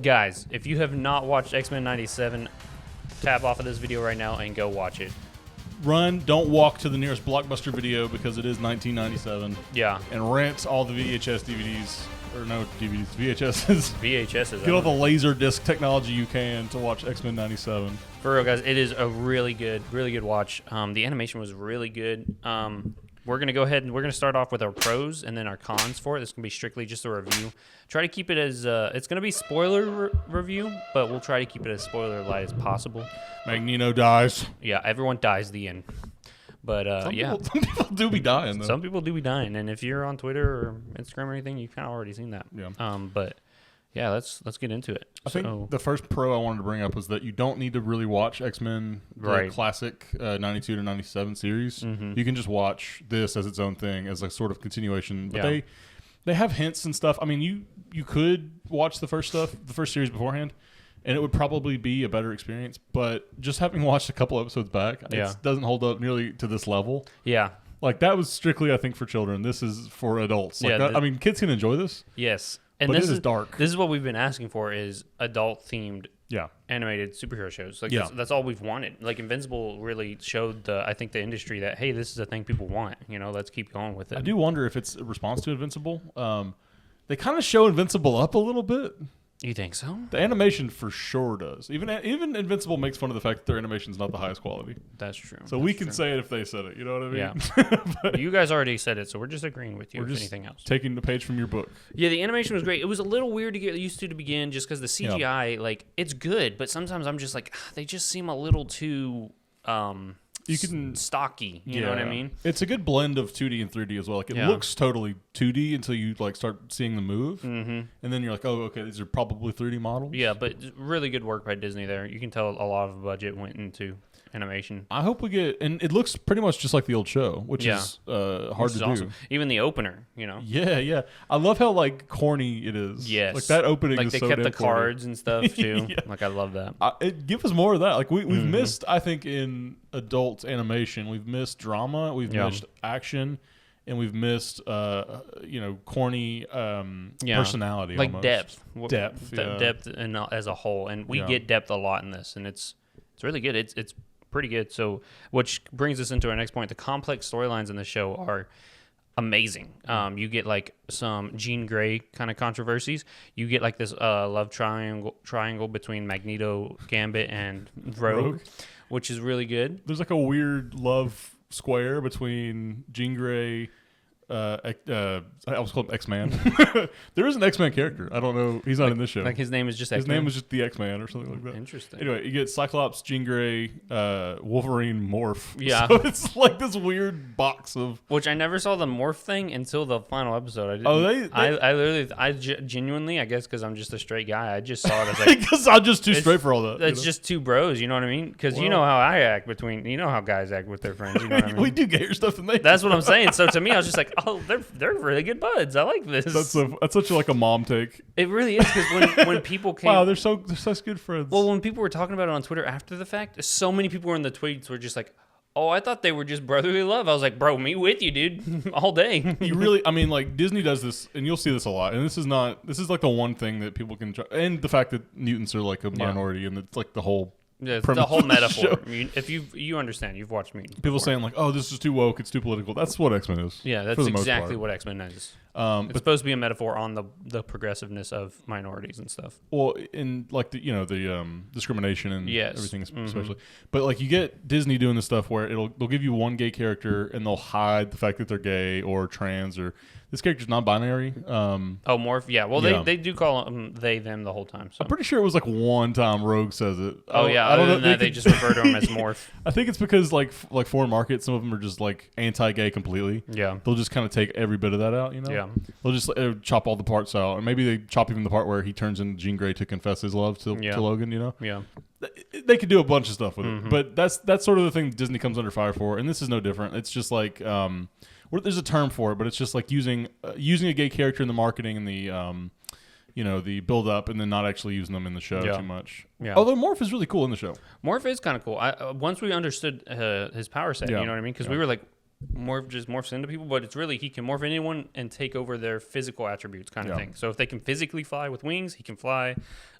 Guys, if you have not watched X-Men 97, tap off of this video right now and go watch it. Run, don't walk to the nearest Blockbuster video because it is 1997. Yeah. And rent all the VHS DVDs. Or no DVDs, VHSs. VHSs. Get all the laser disc technology you can to watch X-Men 97. For real, guys, it is a really good watch. The animation was really good. We're going to go ahead and we're going to start off with our pros and then our cons for it. This is going to be strictly just a review. Try to keep it as, it's going to be spoiler review, but we'll try to keep it as spoiler light as possible. Magneto dies. Yeah, everyone dies at the end. But some people do be dying, though. Some people do be dying, and if you're on Twitter or Instagram or anything, you've kind of already seen that. Yeah. But yeah, let's get into it. I think the first pro I wanted to bring up was that you don't need to really watch X-Men, the classic 92 to 97 series. Mm-hmm. You can just watch this as its own thing, as a sort of continuation. But they have hints and stuff. I mean, you could watch the first series beforehand, and it would probably be a better experience. But just having watched a couple episodes back, it doesn't hold up nearly to this level. Yeah. Like, that was strictly, I think, for children. This is for adults. Like I mean, kids can enjoy this. Yes. And but this is dark. This is what we've been asking for, is adult-themed animated superhero shows. Like, that's all we've wanted. Like, Invincible really showed, I think, the industry that, hey, this is a thing people want. You know, let's keep going with it. I do wonder if it's a response to Invincible. They kind of show Invincible up a little bit. You think so? The animation for sure does. Even Invincible makes fun of the fact that their animation is not the highest quality. That's true. So we can say it if they said it. You know what I mean? Yeah. But you guys already said it, so we're just agreeing with you. We're just anything else, taking the page from your book. Yeah, the animation was great. It was a little weird to get used to begin, just because the CGI, like, it's good, but sometimes I'm just like, they just seem a little too stocky. You know what I mean? It's a good blend of 2D and 3D as well. Like, it looks totally 2D until you like start seeing the move, and then you're like, oh, okay, these are probably 3D models. Yeah, but really good work by Disney there. You can tell a lot of budget went into animation. I hope we get, and it looks pretty much just like the old show, which is hard to do. Awesome. Even the opener, you know. Yeah. I love how like corny it is. Yes, like that opening. Like is they so kept the corny. cards and stuff too. Like I love that. Give us more of that. Like we've missed, I think, in adult animation, we've missed drama, we've missed action, and we've missed corny personality, like almost. depth and as a whole. And we get depth a lot in this, and it's really good. It's pretty good. So, which brings us into our next point. The complex storylines in the show are amazing. You get like some Jean Grey kind of controversies. You get like this love triangle between Magneto, Gambit, and Rogue, which is really good. There's like a weird love square between Jean Grey. I was called X-Man. There is an X-Man character. I don't know. He's not in this show. Like his name is just X-Man? His name is just the X-Man or something like that. Interesting. Anyway, you get Cyclops, Jean Grey, Wolverine, Morph. Yeah. So it's like this weird box of... Which I never saw the Morph thing until the final episode. I genuinely, I guess because I'm just a straight guy, I just saw it as like... Because I'm just too straight for all that. It's just two bros, you know what I mean? Because you know how I act you know how guys act with their friends, you know what I mean? We do gayer stuff than they do. That's what I'm saying. So to me, I was just like, oh, they're really good buds. I like this. That's such like a mom take. It really is, because when people came, wow, they're such good friends. Well, when people were talking about it on Twitter after the fact, so many people were in the tweets were just like, oh, I thought they were just brotherly love. I was like, bro, me with you, dude, all day. You really, I mean, like Disney does this, and you'll see this a lot. And this is like the one thing that people can try, and the fact that mutants are like a minority, and it's like the whole. Yeah, the whole metaphor. If you understand, you've watched Mutants. People saying like, "Oh, this is too woke. It's too political." That's what X-Men is. Yeah, that's exactly what X-Men is. It's supposed to be a metaphor on the progressive-ness of minorities and stuff. Well, in like the discrimination and everything, especially. But like you get Disney doing this stuff where they'll give you one gay character and they'll hide the fact that they're gay or trans or this character's non-binary. Morph. Yeah. Well, they do call them they them the whole time. So. I'm pretty sure it was like one time Rogue says it. Oh yeah. Other than that, they just refer to him as Morph. I think it's because like foreign markets, some of them are just like anti-gay completely. Yeah. They'll just kind of take every bit of that out, you know. Yeah. They'll just chop all the parts out, or maybe they chop even the part where he turns into Jean Grey to confess his love to Logan. You know. Yeah. They could do a bunch of stuff with it, but that's sort of the thing Disney comes under fire for, and this is no different. It's just like there's a term for it, but it's just like using a gay character in the marketing and the build up, and then not actually using them in the show too much. Yeah. Although Morph is really cool in the show. Morph is kind of cool. Once we understood his power set, you know what I mean? Because we were like, morphs into people, but it's really he can morph anyone and take over their physical attributes kind of thing. So if they can physically fly with wings, he can fly.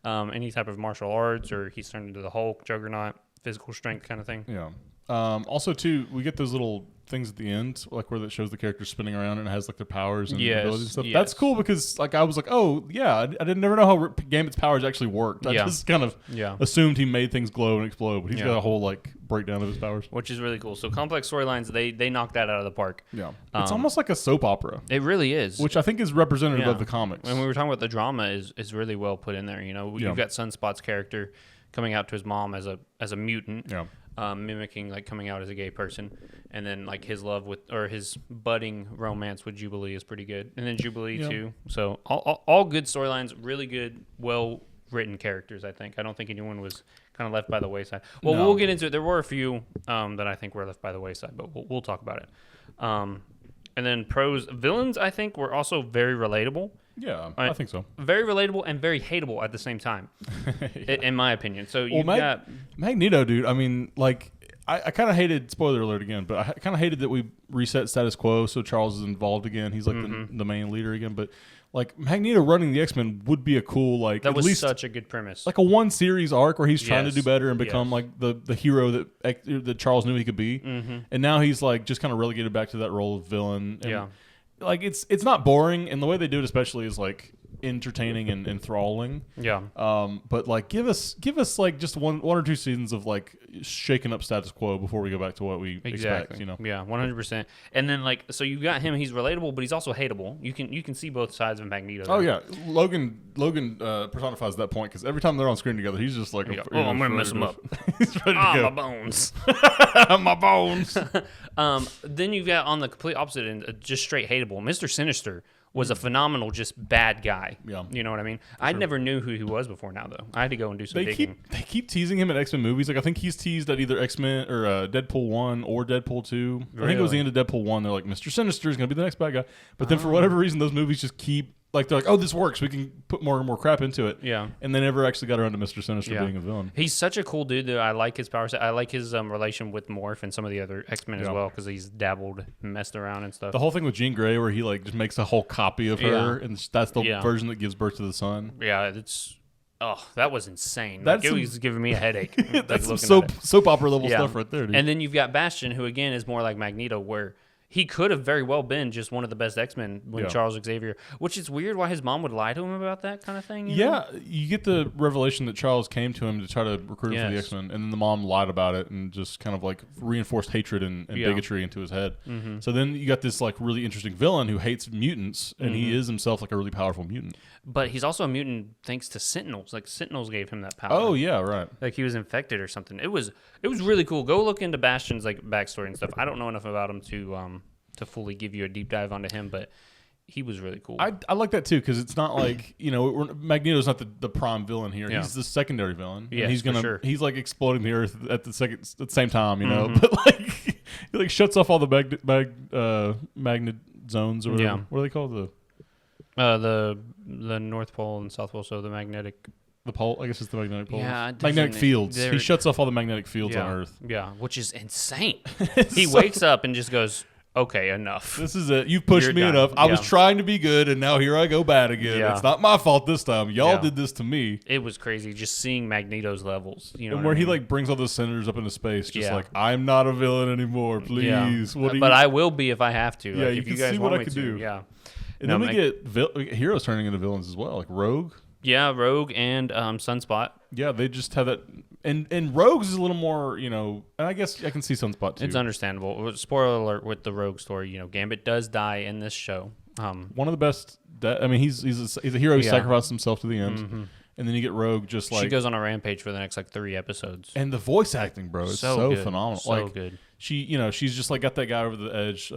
Any type of martial arts, or he's turned into the Hulk, Juggernaut, physical strength kind of thing. Yeah. Also, too, we get those little things at the end, like where that shows the character spinning around and it has like their powers and abilities and stuff. Yes. That's cool because like I was like, oh yeah, I didn't never know how Gambit's powers actually worked. I just kind of assumed he made things glow and explode, but he's got a whole like breakdown of his powers, which is really cool. So complex storylines, they knock that out of the park. Yeah, it's almost like a soap opera. It really is, which I think is representative of the comics. When we were talking about the drama, is really well put in there. You know, you've got Sunspot's character coming out to his mom as a mutant. Yeah. Mimicking like coming out as a gay person, and then like his love with or his budding romance with Jubilee is pretty good, and then Jubilee too. So all good storylines, really good, well written characters. I don't think anyone was kind of left by the wayside. Well, we'll get into it. There were a few that I think were left by the wayside, but we'll talk about it. And then villains, I think, were also very relatable. Yeah, I think so. Very relatable and very hateable at the same time, in my opinion. So you got Magneto, dude. I mean, like, I kind of hated, spoiler alert again, but I kind of hated that we reset status quo, so Charles is involved again. He's like the main leader again. But like Magneto running the X-Men would be a cool, like, that at was least such a good premise. Like a one series arc where he's trying to do better and become like the hero that Charles knew he could be. And now he's like just kind of relegated back to that role of villain. And, like it's not boring, and the way they do it especially is like entertaining and enthralling. Yeah. But like give us like just one or two seasons of like shaking up status quo before we go back to what we expect. You know. Yeah, 100%. And then like so you got him. He's relatable, but he's also hateable. You can see both sides of Magneto. Oh yeah, Logan personifies that point because every time they're on screen together, he's just like, I'm gonna mess him up. He's ready to go. My bones. My bones. Then you've got on the complete opposite end, just straight hateable. Mr. Sinister was a phenomenal, just bad guy. Yeah. You know what I mean? I never knew who he was before now, though. I had to go and do some digging. They keep teasing him in X-Men movies. Like, I think he's teased at either X-Men or Deadpool 1 or Deadpool 2. Really? I think it was the end of Deadpool 1. They're like, Mr. Sinister is going to be the next bad guy. But then for whatever reason, those movies just keep... Like, they're like, oh, this works. We can put more and more crap into it. Yeah. And they never actually got around to Mr. Sinister being a villain. He's such a cool dude, though. I like his power set. I like his relation with Morph and some of the other X-Men as well, because he's dabbled, messed around and stuff. The whole thing with Jean Grey where he, like, just makes a whole copy of her, and that's the version that gives birth to the son. Yeah, it's... Oh, that was insane. Like, it was giving me a headache. That's some soap opera level stuff right there, dude. And then you've got Bastion, who, again, is more like Magneto, where... He could have very well been just one of the best X-Men when Charles Xavier, which is weird why his mom would lie to him about that kind of thing. You know? You get the revelation that Charles came to him to try to recruit him for the X-Men, and then the mom lied about it and just kind of like reinforced hatred and bigotry into his head. So then you got this like really interesting villain who hates mutants, and he is himself like a really powerful mutant. But he's also a mutant thanks to Sentinels. Like Sentinels gave him that power. Oh yeah, right. Like he was infected or something. It was really cool. Go look into Bastion's like backstory and stuff. I don't know enough about him to fully give you a deep dive onto him, but he was really cool. I like that too because it's not like Magneto's not the prime villain here. He's the secondary villain. Yeah, he's like exploding the Earth at the same time, you know. But like he like shuts off all the magnet zones or whatever. Yeah. What are they called? The North Pole and South Pole. So the magnetic. The pole, I guess it's the magnetic pole. Yeah, magnetic fields. He shuts off all the magnetic fields on Earth. Yeah, which is insane. He wakes up and just goes, okay, enough. This is it. You've pushed me enough. I was trying to be good, and now here I go bad again. It's not my fault this time. Y'all did this to me. It was crazy just seeing Magneto's levels. You know, and where he like brings all those senators up into space, just like I'm not a villain anymore. Please, but I will be if I have to. Yeah, like, you if can you guys see want what me I can to. do. Yeah, and then we get heroes turning into villains as well, like Rogue. Yeah, Rogue and Sunspot. Yeah, they just have that. And Rogue's is a little more, and I guess I can see Sunspot too. It's understandable. Spoiler alert with the Rogue story, Gambit does die in this show. One of the best. I mean, he's a hero who sacrificed himself to the end. And then you get Rogue just like... She goes on a rampage for the next, 3 episodes. And the voice acting, bro, is so phenomenal. So good. She's just like got that guy over the edge.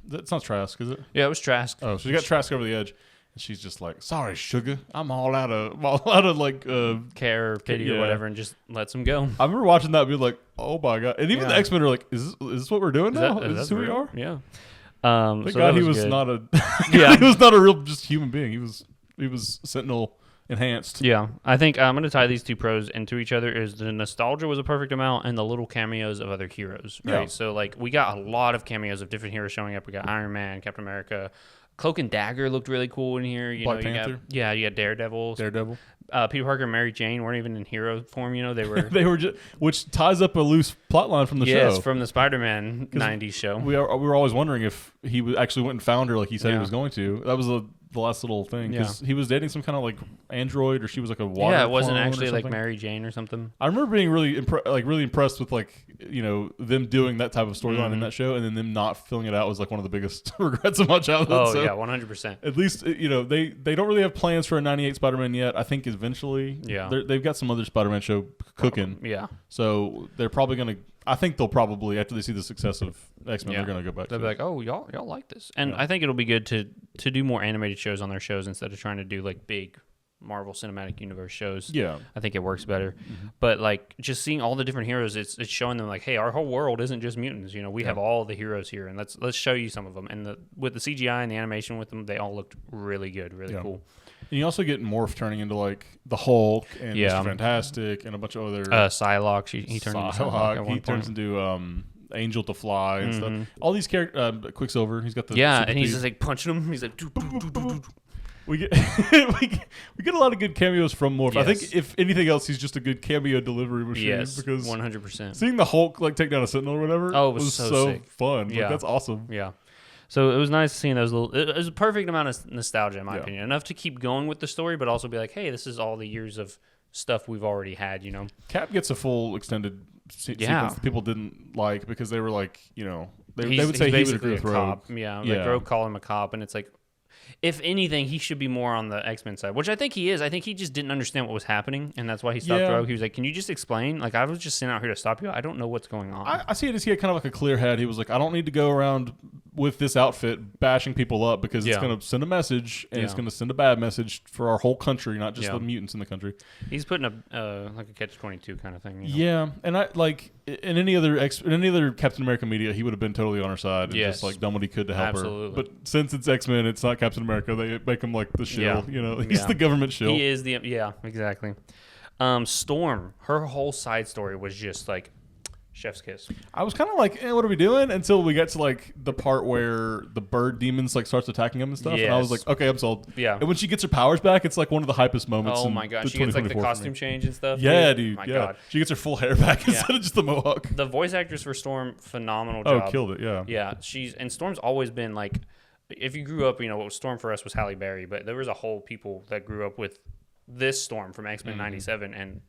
That's not Trask, is it? Yeah, it was Trask. Oh, so you got Trask over the edge. And she's just like, sorry, sugar. I'm all out of like... care or pity or whatever, and just lets him go. I remember watching that and being like, oh my God. And even the X-Men are like, is this what we're doing now? Is this who we are? Yeah. Thank God he was not a... he was not a real just human being. He was Sentinel enhanced. Yeah, I think I'm going to tie these two pros into each other. Is the nostalgia was a perfect amount, and the little cameos of other heroes. Right. Yeah. So like we got a lot of cameos of different heroes showing up. We got Iron Man, Captain America, Cloak and Dagger looked really cool in here. Black Panther. You got Daredevil. Peter Parker and Mary Jane weren't even in hero form. They were. They were just, which ties up a loose plot line from the show. Yes, from the Spider-Man '90s show. We were always wondering if he actually went and found her like he said he was going to. That was the last little thing because he was dating some kind of like android, or she was like a water. Yeah, it wasn't actually like Mary Jane or something. I remember being really impressed with them doing that type of storyline in that show, and then them not filling it out was like one of the biggest regrets of my childhood. Oh so, yeah, 100%. At least they don't really have plans for a '98 Spider-Man yet. I think eventually, they've got some other Spider-Man show cooking. Yeah, so they're probably gonna. I think they'll probably, after they see the success of X-Men, they're going to go back They'll be like, oh, y'all like this. And I think it'll be good to do more animated shows on their shows instead of trying to do like big Marvel Cinematic Universe shows. Yeah. I think it works better. Mm-hmm. But like just seeing all the different heroes, it's showing them like, hey, our whole world isn't just mutants. We have all the heroes here, and let's show you some of them. And with the CGI and the animation with them, they all looked really good, really cool. And you also get Morph turning into like the Hulk and Mr. Fantastic and a bunch of other Psylocke. He turns into Psylocke at one point. Turns into Angel to Fly and stuff. All these characters, Quicksilver. He's got the and he's just like punching him. He's like. We get we get a lot of good cameos from Morph. Yes. I think if anything else, he's just a good cameo delivery machine. Yes, because 100%. Seeing the Hulk like take down a Sentinel or whatever, was so sick. Fun. Yeah, that's awesome. Yeah. So it was nice seeing those little. It was a perfect amount of nostalgia, in my opinion. Enough to keep going with the story, but also be like, hey, this is all the years of stuff we've already had. Cap gets a full extended sequence that people didn't like because they were like, they would say he would agree with Rogue. Yeah, like Rogue called him a cop, and it's like. If anything, he should be more on the X-Men side, which I think he is. I think he just didn't understand what was happening, and that's why he stopped Rogue. He was like, can you just explain? Like, I was just sent out here to stop you. I don't know what's going on. I see it as he had kind of like a clear head. He was like, I don't need to go around with this outfit bashing people up because it's going to send a message, and it's going to send a bad message for our whole country, not just the mutants in the country. He's putting a like a catch-22 kind of thing. Yeah, and I like in any other Captain America media, he would have been totally on her side and just like done what he could to help her. But since it's X-Men, it's not Captain America. They make him like the shill. He's the government shill. He is exactly. Storm, her whole side story was just like chef's kiss. I was kind of like, what are we doing? Until we get to like the part where the bird demons like starts attacking him and stuff, and I was like, okay, I'm sold. Yeah. And when she gets her powers back, it's like one of the hypest moments. Oh my god, she gets like the costume change and stuff. Yeah, dude. My god, she gets her full hair back instead of just the mohawk. The voice actress for Storm, phenomenal job. Oh, killed it. Yeah. Yeah, Storm's always been like. If you grew up, Storm for us was Halle Berry, but there was a whole people that grew up with this Storm from X-Men 97, and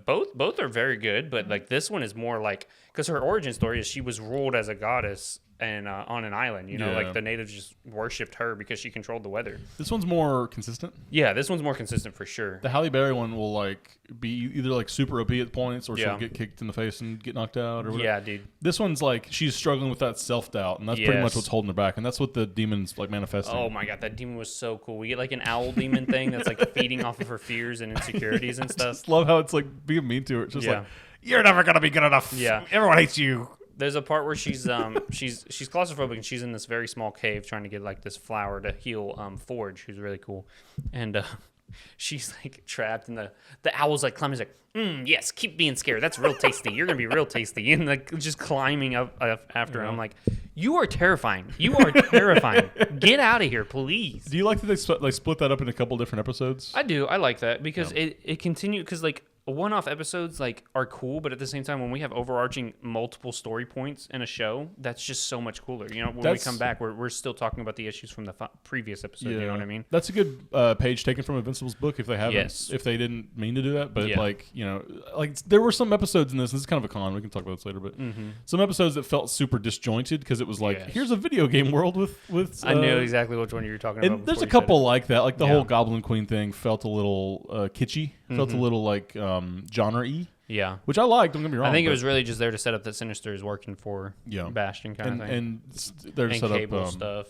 both are very good, but like this one is more like because her origin story is she was ruled as a goddess and on an island, like the natives just worshipped her because she controlled the weather. This one's more consistent. Yeah, this one's more consistent for sure. The Halle Berry one will like be either like super OP at points or she'll get kicked in the face and get knocked out or whatever. Yeah, dude. This one's like she's struggling with that self-doubt, and that's pretty much what's holding her back, and that's what the demon's like manifesting. Oh my god, that demon was so cool. We get like an owl demon thing that's like feeding off of her fears and insecurities and stuff. I just love how it's like being mean to her. It's just like, you're never gonna be good enough. Yeah. Everyone hates you. There's a part where she's claustrophobic and she's in this very small cave trying to get like this flower to heal Forge, who's really cool, and she's like trapped and the owl's like climbing. He's like, yes, keep being scared. That's real tasty. You're gonna be real tasty, and like just climbing up after him. I'm like, you are terrifying. You are terrifying. Get out of here, please. Do you like that they split that up in a couple different episodes? I do. I like that because it continues because like. One-off episodes like are cool, but at the same time, when we have overarching multiple story points in a show, that's just so much cooler. When we come back, we're still talking about the issues from the previous episode. You know what I mean? That's a good page taken from Invincible's book if they haven't, if they didn't mean to do that. But like there were some episodes in this. This is kind of a con. We can talk about this later, but some episodes that felt super disjointed because it was like, here's a video game world with. I knew exactly which one you were talking about. And there's a couple like that. Like the whole Goblin Queen thing felt a little kitschy. Felt a little like genre-y. Yeah. Which I liked, don't get me wrong. I think it was really just there to set up that Sinister is working for Bastion kind of thing. And they're set Cable up stuff.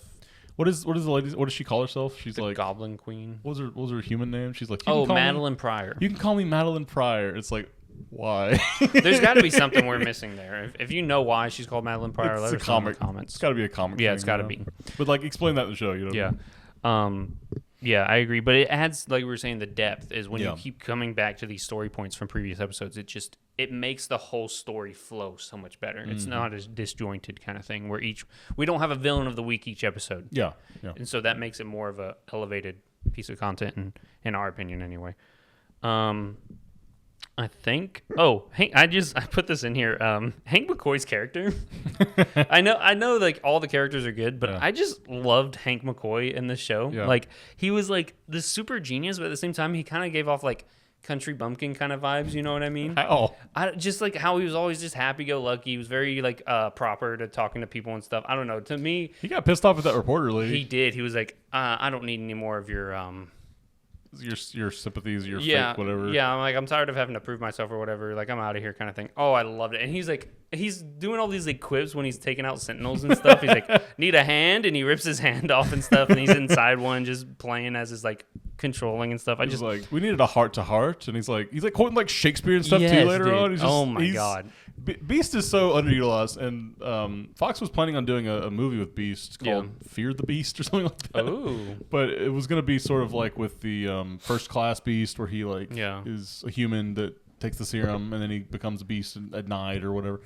What is the lady? What does she call herself? She's the like Goblin Queen. What was her human name? She's like Madeline Pryor. You can call me Madeline Pryor. It's like, why? There's got to be something we're missing there. If you know why she's called Madeline Pryor, let us know in the comments. It's got to be a comic. Yeah, it's got to be. But like, explain that in the show. Yeah. Yeah, I agree. But it adds, like we were saying, the depth is when you keep coming back to these story points from previous episodes. It makes the whole story flow so much better. It's not as disjointed kind of thing where we don't have a villain of the week each episode. Yeah. And so that makes it more of a elevated piece of content, in our opinion, anyway. I think. Oh, Hank! I put this in here. Hank McCoy's character. I know, like all the characters are good, but I just loved Hank McCoy in this show. Yeah. Like he was like this super genius, but at the same time, he kind of gave off like country bumpkin kind of vibes. You know what I mean? How? I just like how he was always just happy-go-lucky. He was very like proper to talking to people and stuff. I don't know. To me, he got pissed off at that reporter lady. He did. He was like, I don't need any more of your sympathies, your fake whatever. Yeah, I'm tired of having to prove myself or whatever. Like, I'm out of here kind of thing. Oh, I loved it. And he's doing all these like quips when he's taking out sentinels and stuff. He's like, need a hand? And he rips his hand off and stuff. And he's inside one just playing as his like controlling and stuff. He's like, we needed a heart to heart. And he's like quoting like Shakespeare and stuff too later on. He's just, oh my God. Beast is so underutilized, and Fox was planning on doing a movie with Beast called Fear the Beast or something like that. Oh, but it was going to be sort of like with the First Class Beast, where he is a human that takes the serum and then he becomes a beast at night or whatever.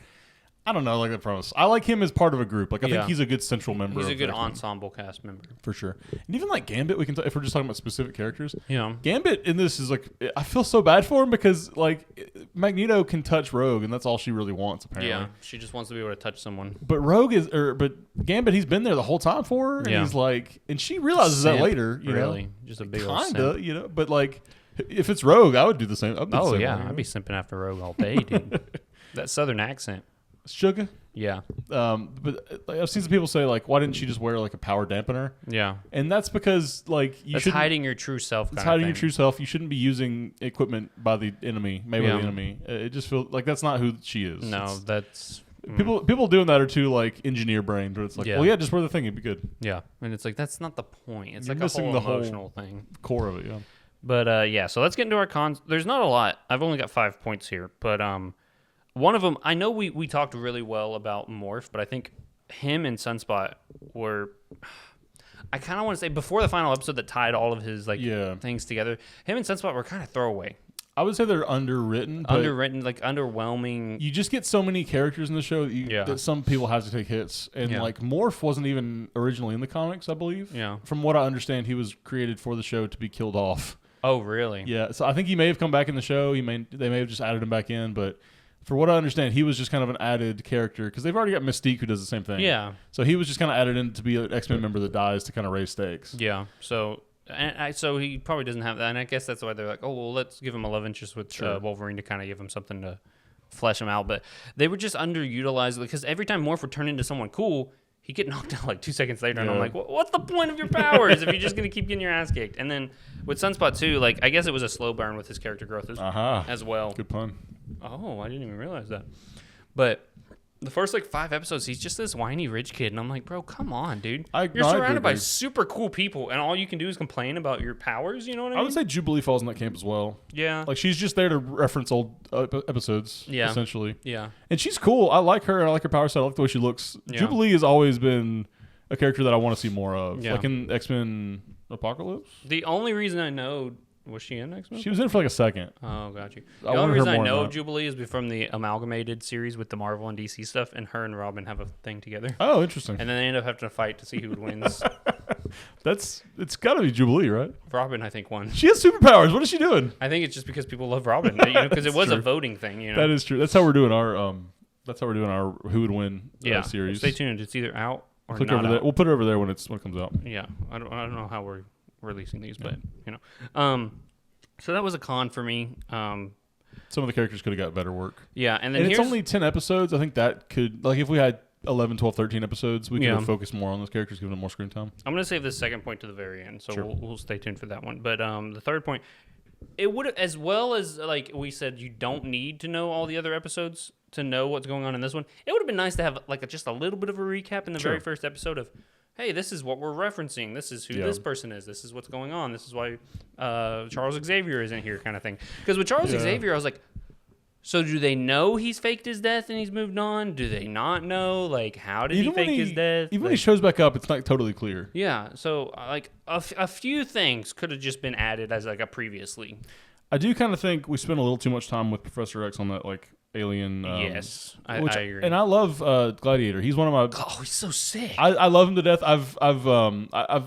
I don't know, like that premise. I like him as part of a group. Like I think he's a good central member. He's a good ensemble cast member for sure. And even like Gambit, we can if we're just talking about specific characters. Yeah, Gambit in this is like I feel so bad for him because like Magneto can touch Rogue and that's all she really wants apparently. Yeah, she just wants to be able to touch someone. But Gambit, he's been there the whole time for her, and he's like, and she realizes that later. You know, just a big kinda, you know. But like, if it's Rogue, I would do the same. I'd be simping after Rogue all day, dude. That Southern accent. Sugar? Yeah. But like, I've seen some people say, like, why didn't she just wear, like, a power dampener? Yeah. And that's because, like, that's hiding your true self. It's hiding your true self. You shouldn't be using equipment by the enemy, made by the enemy. It just feels like that's not who she is. No, that's... People doing that are too, like, engineer brained, where it's like, well, just wear the thing, it'd be good. Yeah. And it's like, that's not the point. It's like missing the emotional thing. Core of it, yeah. But, so let's get into our cons. There's not a lot. I've only got 5 points here, but... one of them, I know we talked really well about Morph, but I think him and Sunspot were, I kind of want to say, before the final episode that tied all of his things together, him and Sunspot were kind of throwaway. I would say they're underwritten. Like underwhelming. You just get so many characters in the show that some people have to take hits. And like Morph wasn't even originally in the comics, I believe. Yeah. From what I understand, he was created for the show to be killed off. Oh, really? Yeah. So I think he may have come back in the show. They may have just added him back in, but... For what I understand, he was just kind of an added character because they've already got Mystique who does the same thing. Yeah. So he was just kind of added in to be an X-Men member that dies to kind of raise stakes. Yeah. So he probably doesn't have that, and I guess that's why they're like, oh, well, let's give him a love interest with Wolverine to kind of give him something to flesh him out. But they were just underutilized because every time Morph would turn into someone cool, he'd get knocked out like 2 seconds later, and I'm like, what's the point of your powers if you're just going to keep getting your ass kicked? And then with Sunspot, too, like I guess it was a slow burn with his character growth as well. Good pun. Oh, I didn't even realize that. But the first like 5 episodes, he's just this whiny rich kid, and I'm like, bro, come on, dude. You're surrounded by super cool people, and all you can do is complain about your powers. You know what I mean? I would say Jubilee falls in that camp as well. Yeah, like she's just there to reference old episodes. Yeah, essentially. Yeah, and she's cool. I like her. I like her power set. I like the way she looks. Yeah. Jubilee has always been a character that I want to see more of. Yeah. Like in X-Men Apocalypse. The only reason I know. Was she in X-Men? She was in for like a second. Oh, got you. The only reason I know Jubilee is from the amalgamated series with the Marvel and DC stuff, and her and Robin have a thing together. Oh, interesting. And then they end up having to fight to see who wins. It's got to be Jubilee, right? Robin, I think, won. She has superpowers. What is she doing? I think it's just because people love Robin, because it was a voting thing. You know? That is true. That's how we're doing our who would win series. Stay tuned. It's either out or Click not over out. there. We'll put it over there when it comes out. Yeah, I don't know how we're releasing these, but so that was a con for me. Some of the characters could have got better work. Yeah, and then it's only 10 episodes. I think that could, like, if we had 11, 12, 13 episodes, we could have focused more on those characters, giving them more screen time. I'm going to save the second point to the very end, so we'll stay tuned for that one. But the third point, it would, as well as like we said, you don't need to know all the other episodes to know what's going on in this one. It would have been nice to have like just a little bit of a recap in the very first episode of, hey, this is what we're referencing. This is who this person is. This is what's going on. This is why Charles Xavier isn't here, kind of thing. Because with Charles Xavier, I was like, So do they know he's faked his death and he's moved on? Do they not know? Like, how did he fake his death? Even when he shows back up, it's not totally clear. Yeah, so like a few things could have just been added as like a previously. I do kind of think we spent a little too much time with Professor X on that like alien. Yes, I agree. And I love Gladiator. He's one of my. Oh, he's so sick. I love him to death. I've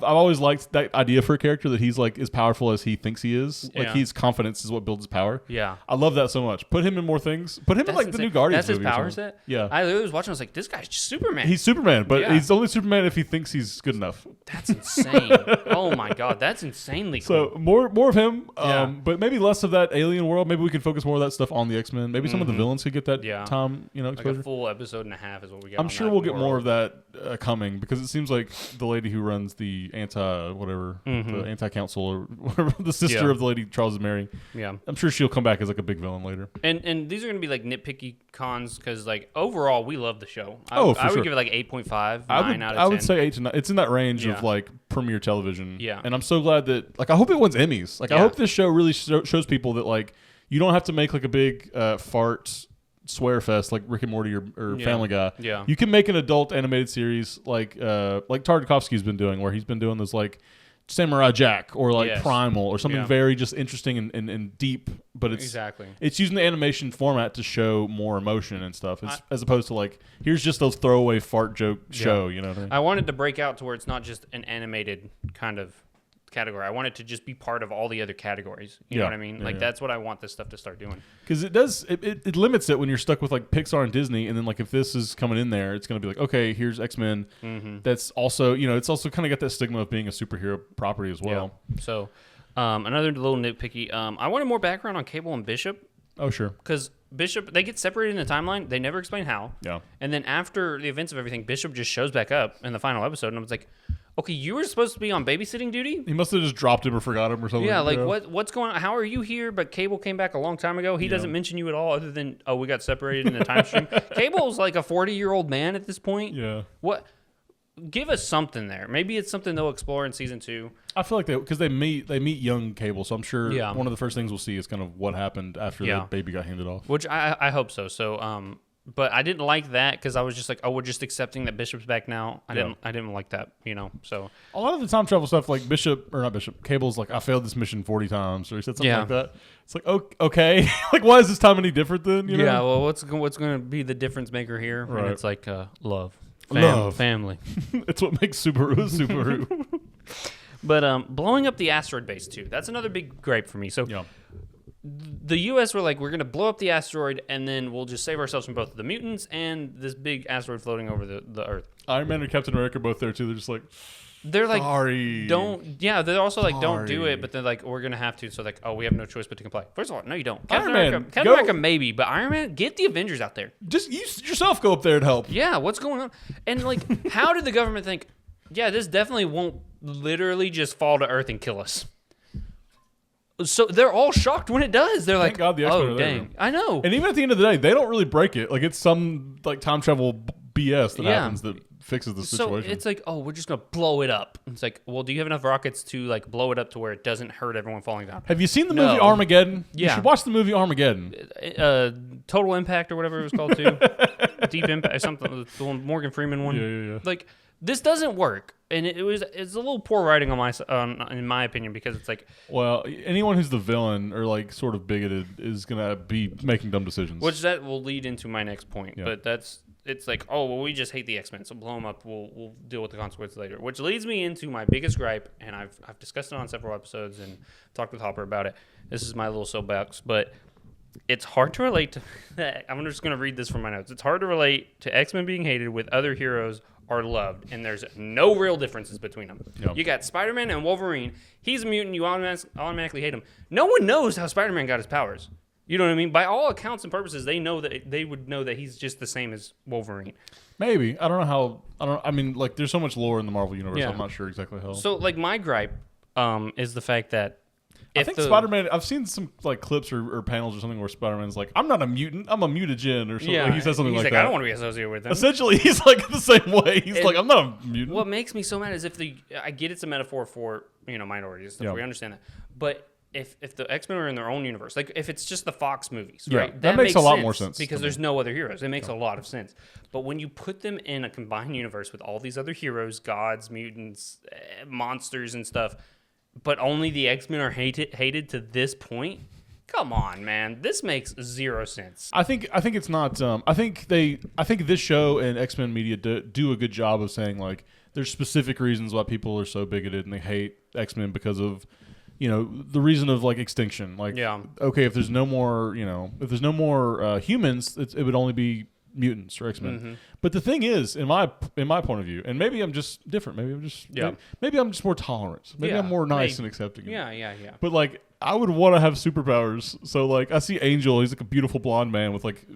always liked that idea for a character that he's like as powerful as he thinks he is. Like his confidence is what builds his power. Yeah, I love that so much. Put him in more things. Put him in like the new Guardians. That's his power set. Yeah, I literally was watching. I was like, this guy's just Superman. He's Superman, but he's only Superman if he thinks he's good enough. That's insane. Oh my god, that's insanely cool. So more of him, but maybe less of that alien world. Maybe we can focus more of that stuff on the X-Men. Maybe some of the villains could get that time, exposure. Like a full episode and a half is what we get. I'm sure we'll get more of that coming because it seems like the lady who runs the the anti-council or whatever, the sister of the lady Charles is marrying. Yeah, I'm sure she'll come back as like a big villain later. And these are going to be like nitpicky cons because like overall we love the show. I would give it like 8.5, 9 out of 10. I would say 8 to 9. It's in that range of like premiere television. Yeah, and I'm so glad that like I hope it wins Emmys. Like I hope this show really shows people that like you don't have to make like a big fart swear fest like Rick and Morty or Family Guy. Yeah, you can make an adult animated series like Tartakovsky's been doing, where he's been doing this like Samurai Jack or like Primal or something very just interesting and deep, but it's using the animation format to show more emotion and stuff as opposed to like here's just those throwaway fart joke show. You know what I mean? I wanted to break out to where it's not just an animated kind of category. I want it to just be part of all the other categories. You know what I mean? Like that's what I want this stuff to start doing. Because it limits it when you're stuck with like Pixar and Disney, and then like if this is coming in there, it's going to be like, okay, here's X-Men. Mm-hmm. That's also it's also kind of got that stigma of being a superhero property as well. Yeah. So another little nitpicky. I wanted more background on Cable and Bishop. Oh sure. Because Bishop, they get separated in the timeline. They never explain how. Yeah. And then after the events of everything, Bishop just shows back up in the final episode, and I was like, okay, you were supposed to be on babysitting duty? He must have just dropped him or forgot him or something. Yeah, like what's going on? How are you here? But Cable came back a long time ago. He doesn't mention you at all other than, we got separated in the time stream. Cable's like a 40-year-old man at this point. Yeah. What? Give us something there. Maybe it's something they'll explore in season 2. I feel like because they meet young Cable, so I'm sure one of the first things we'll see is kind of what happened after the baby got handed off. Which I hope so. So, but I didn't like that because I was just like, we're just accepting that Bishop's back now. I didn't like that, So a lot of the time travel stuff, like Cable's like, I failed this mission 40 times, or he said something like that. It's like, okay, like why is this time any different then? You know? Yeah, well, what's going to be the difference maker here? Right. And it's like love. Family. It's what makes Subaru a Subaru. But blowing up the asteroid base too. That's another big gripe for me. So the U.S. were like, we're going to blow up the asteroid and then we'll just save ourselves from both the mutants and this big asteroid floating over the Earth. Iron Man and Captain America both there too. They're like, sorry. They're also like, don't do it, but they're like, we're going to have to. So like, we have no choice but to comply. First of all, no, you don't. Captain America maybe, but Iron Man, get the Avengers out there. Just you yourself go up there and help. Yeah, what's going on? And like, how did the government think, this definitely won't literally just fall to Earth and kill us? So they're all shocked when it does. They're like, God, the oh, dang. I know. And even at the end of the day, they don't really break it. Like, it's some like time travel BS that happens that fixes the situation. So it's like, we're just going to blow it up. It's like, well, do you have enough rockets to like blow it up to where it doesn't hurt everyone falling down? Have you seen the movie Armageddon? Yeah. You should watch the movie Armageddon. Total Impact or whatever it was called too. Deep Impact or something. The Morgan Freeman one. Yeah. Like, this doesn't work, and it's a little poor writing in my opinion, because it's like, well, anyone who's the villain or like sort of bigoted is gonna be making dumb decisions, which that will lead into my next point. Yeah. But it's like, we just hate the X-Men, so blow them up. We'll deal with the consequences later, which leads me into my biggest gripe, and I've discussed it on several episodes and talked with Hopper about it. This is my little soapbox, but it's hard to relate to that. I'm just gonna read this from my notes. It's hard to relate to X-Men being hated with other heroes are loved, and there's no real differences between them. Yep. You got Spider-Man and Wolverine. He's a mutant. You automatically hate him. No one knows how Spider-Man got his powers. You know what I mean? By all accounts and purposes, they would know that he's just the same as Wolverine. Maybe. I don't know how. I mean, like, there's so much lore in the Marvel universe. Yeah. I'm not sure exactly how. So, like, my gripe is the fact that I think Spider-Man, I've seen some like clips or panels or something where Spider-Man's like, I'm not a mutant, I'm a mutagen or something. Yeah, like, he says something like that. I don't want to be associated with him. Essentially, he's like the same way. He's like, I'm not a mutant. What makes me so mad is I get it's a metaphor for minorities. Stuff. We understand that. But if the X-Men are in their own universe, like if it's just the Fox movies, Yeah, right? that makes a lot more sense because there's no other heroes. It makes a lot of sense. But when you put them in a combined universe with all these other heroes, gods, mutants, monsters, and stuff, but only the X-Men are hated to this point. Come on, man. This makes zero sense. I think it's not. I think this show and X-Men media do a good job of saying like there's specific reasons why people are so bigoted and they hate X-Men because of, you know, the reason of like extinction. Like, okay, if there's no more, you know, if there's no more humans, it would only be mutants or X-Men. Mm-hmm. But the thing is, in my point of view, and maybe I'm just different. Maybe I'm just maybe I'm just more tolerant. Maybe I'm more nice and accepting. Yeah. But like, I would want to have superpowers. So like, I see Angel. He's like a beautiful blonde man with like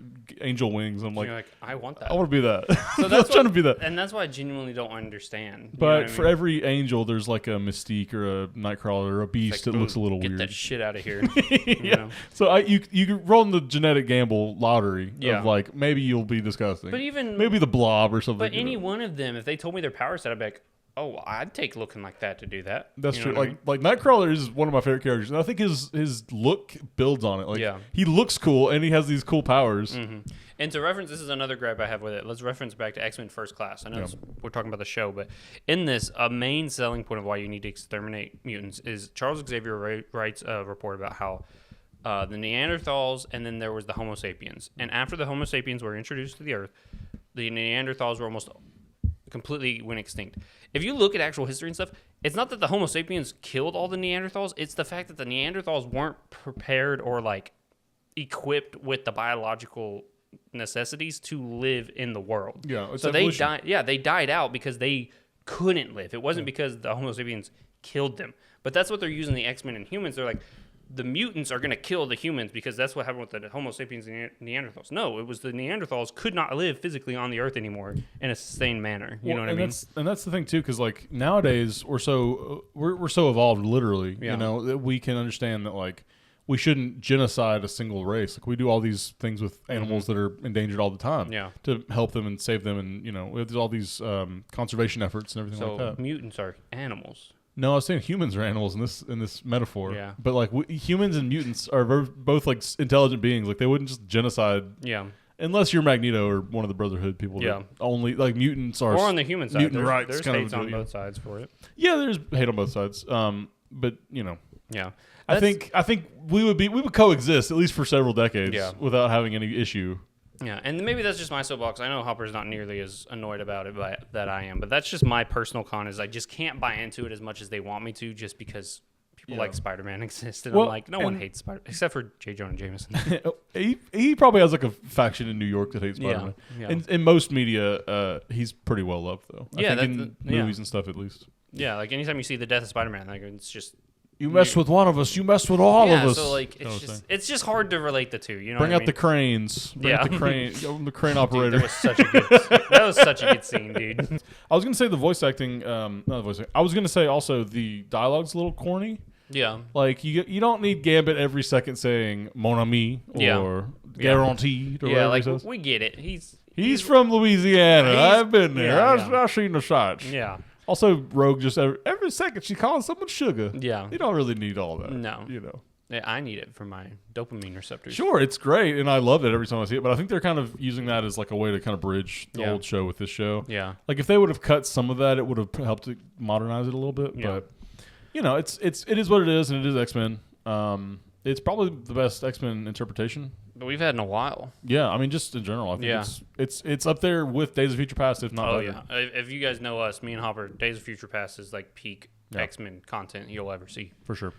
angel wings. I'm like, you're like, I want that. I want to be that. So that's trying to be that. And that's why I genuinely don't understand. But for every angel, there's like a Mystique or a Nightcrawler or a Beast that looks a little weird. Get that shit out of here. You know? So you roll in the genetic gamble lottery of like, maybe you'll be disgusting. But even maybe the Blob or something. But any one of them, if they told me their power set, I'd be like, oh, I'd take looking like that to do that. That's true. Like Nightcrawler is one of my favorite characters, and I think his look builds on it. Like he looks cool, and he has these cool powers. Mm-hmm. And to reference, this is another gripe I have with it. Let's reference back to X-Men First Class. I know we're talking about the show, but in this, a main selling point of why you need to exterminate mutants is Charles Xavier writes a report about how the Neanderthals and then there was the Homo sapiens. And after the Homo sapiens were introduced to the Earth, the Neanderthals were almost completely went extinct. If you look at actual history and stuff, it's not that the Homo sapiens killed all the Neanderthals. It's the fact that the Neanderthals weren't prepared or like equipped with the biological necessities to live in the world. Yeah, it's so evolution. they died. Yeah, they died out because they couldn't live. It wasn't because the Homo sapiens killed them. But that's what they're using the X-Men and humans. They're like, the mutants are going to kill the humans because that's what happened with the Homo sapiens and Neanderthals. No, it was the Neanderthals could not live physically on the Earth anymore in a sustained manner. You know what I mean? And that's the thing too, because like nowadays we're so evolved, literally. You know, that we can understand that like we shouldn't genocide a single race. Like we do all these things with animals that are endangered all the time. To help them and save them, and you know, there's all these conservation efforts and everything like that. So mutants are animals. No, I was saying humans are animals in this metaphor. Yeah. But like humans and mutants are both like intelligent beings. Like they wouldn't just genocide. Yeah. Unless you're Magneto or one of the Brotherhood people. Yeah. Only like mutants are. Or on the human side. Mutant rights. There's hate on both sides for it. Yeah, there's hate on both sides. But you know. Yeah. I think we would coexist at least for several decades without having any issue. Yeah, and maybe that's just my soapbox. I know Hopper's not nearly as annoyed about it that I am, but that's just my personal con is I just can't buy into it as much as they want me to just because people like Spider-Man exist. And I'm like, no one hates Spider-Man, except for J. Jonah Jameson. he probably has like a faction in New York that hates Spider-Man. Yeah. In most media, he's pretty well loved, though. I think in movies and stuff, at least. Yeah, like anytime you see the death of Spider-Man, like it's just... You mess with one of us, you mess with all of us. So like it's just hard to relate the two. You know, bring out the cranes. Bring out the crane. The crane operator. Dude, that was such a good scene, dude. I was gonna say the voice acting. Not the voice acting. I was gonna say also the dialogue's a little corny. Yeah. Like you don't need Gambit every second saying "mon ami" or "guaranteed" or whatever he says. We get it. He's from Louisiana. I've been there. I've seen the sights. Yeah. Also, Rogue just every second she's calling someone sugar. Yeah. You don't really need all that. No. You know. Yeah, I need it for my dopamine receptors. Sure, it's great, and I love it every time I see it. But I think they're kind of using that as like a way to kind of bridge the old show with this show. Yeah. Like if they would have cut some of that, it would have helped to modernize it a little bit. Yeah. But you know, it is what it is, and it is X-Men. It's probably the best X-Men interpretation that we've had in a while. Yeah, I mean, just in general, I think it's up there with Days of Future Past, if not better. Yeah. If you guys know us, me and Hopper, Days of Future Past is like peak X-Men content you'll ever see. For sure.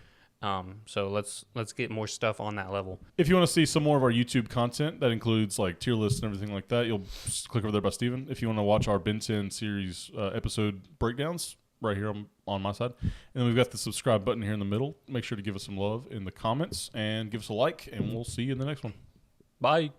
So let's get more stuff on that level. If you want to see some more of our YouTube content, that includes like tier lists and everything like that, you'll just click over there by Steven. If you want to watch our Ben 10 series episode breakdowns, right here on my side. And then we've got the subscribe button here in the middle. Make sure to give us some love in the comments and give us a like, and we'll see you in the next one. Bye.